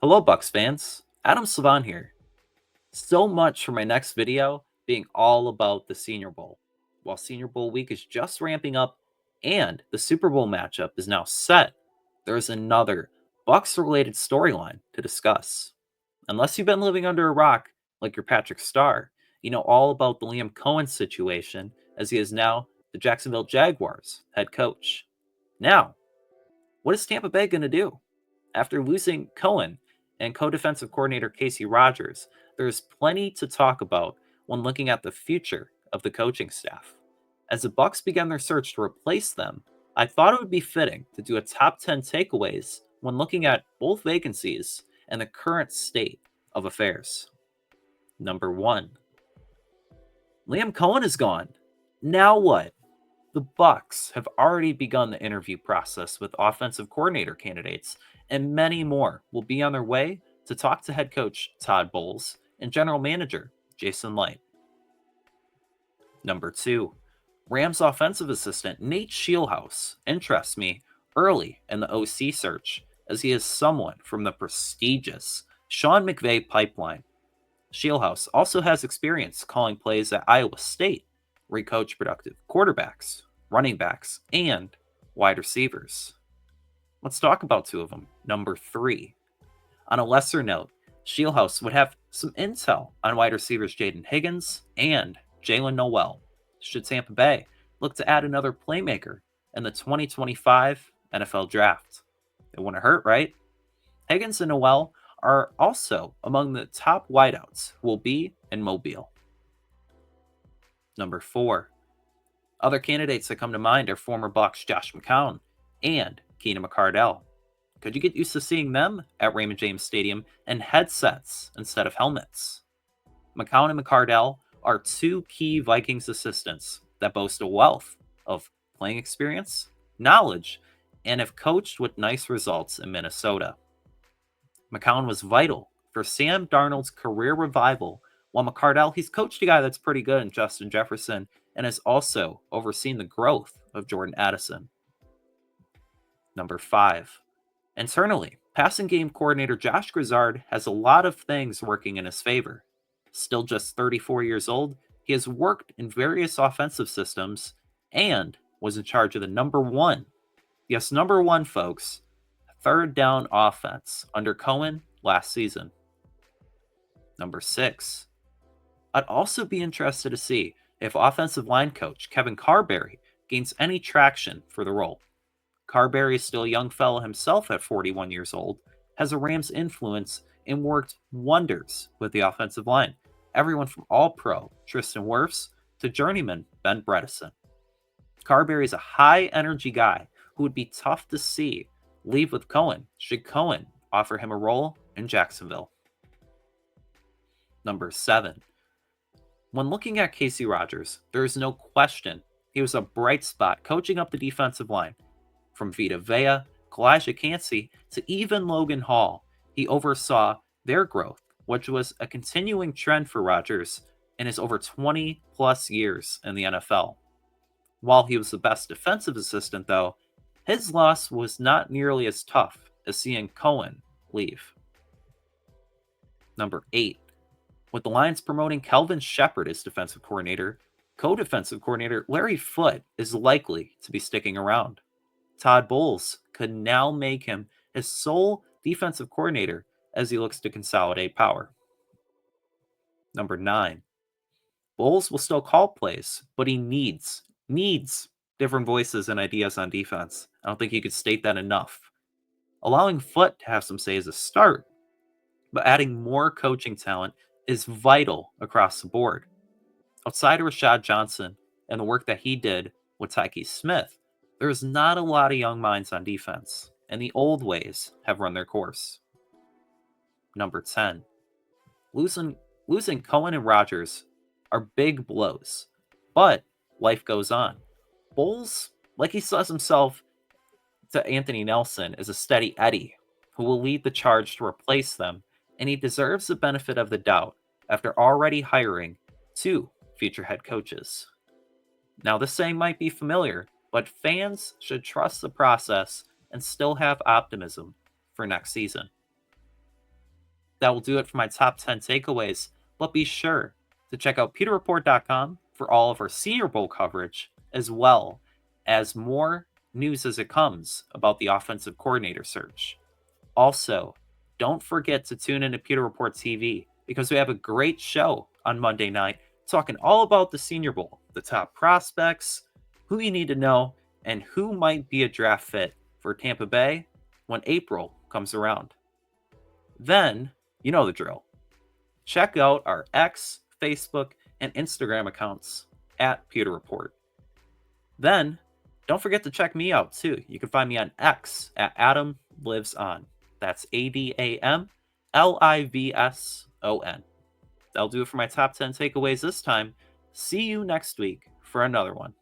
Hello, Bucs fans. Adam Slivon here. So much for my next video being all about the Senior Bowl. While Senior Bowl week is just ramping up and the Super Bowl matchup is now set, there's another Bucs related storyline to discuss. Unless you've been living under a rock like your Patrick Starr, you know all about the Liam Coen situation as he is now the Jacksonville Jaguars head coach. Now, what is Tampa Bay going to do? After losing Coen and co-defensive coordinator Kacy Rodgers, there's plenty to talk about when looking at the future of the coaching staff. As the Bucs began their search to replace them, I thought it would be fitting to do a top 10 takeaways when looking at both vacancies and the current state of affairs. Number 1. Liam Coen is gone. Now what? The Bucs have already begun the interview process with offensive coordinator candidates, and many more will be on their way to talk to head coach Todd Bowles and general manager Jason Licht. Number 2, Rams offensive assistant Nate Shieldhouse interests me early in the OC search, as he is someone from the prestigious Sean McVay pipeline. Shieldhouse also has experience calling plays at Iowa State, where he coached productive quarterbacks, running backs, and wide receivers. Let's talk about two of them. Number 3. On a lesser note, Shieldhouse would have some intel on wide receivers Jaden Higgins and Jaylen Noell. Should Tampa Bay look to add another playmaker in the 2025 NFL Draft? It wouldn't hurt, right? Higgins and Noell are also among the top wideouts who will be in Mobile. Number 4. Other candidates that come to mind are former Bucs Josh McCown and Mcardell. Could you get used to seeing them at Raymond James Stadium in headsets instead of helmets? McCown and Mcardell are two key Vikings assistants that boast a wealth of playing experience, knowledge, and have coached with nice results in Minnesota. McCown was vital for Sam Darnold's career revival, while Mcardell, he's coached a guy that's pretty good in Justin Jefferson and has also overseen the growth of Jordan Addison. Number 5. Internally, passing game coordinator Josh Grizzard has a lot of things working in his favor. Still just 34 years old, he has worked in various offensive systems and was in charge of the number 1, yes, number 1, folks, third down offense under Coen last season. Number 6. I'd also be interested to see if offensive line coach Kevin Carberry gains any traction for the role. Carberry is still a young fellow himself at 41 years old, has a Rams influence, and worked wonders with the offensive line. Everyone from All-Pro Tristan Wirfs to journeyman Ben Bredesen. Carberry is a high-energy guy who would be tough to see leave with Coen should Coen offer him a role in Jacksonville. Number 7. When looking at Kacy Rodgers, there is no question he was a bright spot coaching up the defensive line. From Vita Vea, Elijah Cansey, to even Logan Hall, he oversaw their growth, which was a continuing trend for Rodgers in his over 20-plus years in the NFL. While he was the best defensive assistant, though, his loss was not nearly as tough as seeing Coen leave. Number 8. With the Lions promoting Kelvin Shepard as defensive coordinator, co-defensive coordinator Larry Foote is likely to be sticking around. Todd Bowles could now make him his sole defensive coordinator as he looks to consolidate power. Number 9. Bowles will still call plays, but he needs different voices and ideas on defense. I don't think you could state that enough. Allowing Foote to have some say is a start, but adding more coaching talent is vital across the board. Outside of Rashad Johnson and the work that he did with Tyke Smith, there's not a lot of young minds on defense, and the old ways have run their course. Number 10. Losing Coen and Rodgers are big blows, but life goes on. Bowles, like he says himself to Anthony Nelson, is a steady Eddie who will lead the charge to replace them, and he deserves the benefit of the doubt after already hiring 2 future head coaches. Now, this saying might be familiar, but fans should trust the process and still have optimism for next season. That will do it for my top 10 takeaways, but be sure to check out pewterreport.com for all of our Senior Bowl coverage, as well as more news as it comes about the offensive coordinator search. Also, don't forget to tune into Pewter Report TV because we have a great show on Monday night talking all about the Senior Bowl, the top prospects, who you need to know, and who might be a draft fit for Tampa Bay when April comes around. Then, you know the drill. Check out our X, Facebook, and Instagram accounts at Pewter Report. Then, don't forget to check me out too. You can find me on X at Adam Lives On. That's ADAMLIVSON. That'll do it for my top 10 takeaways this time. See you next week for another one.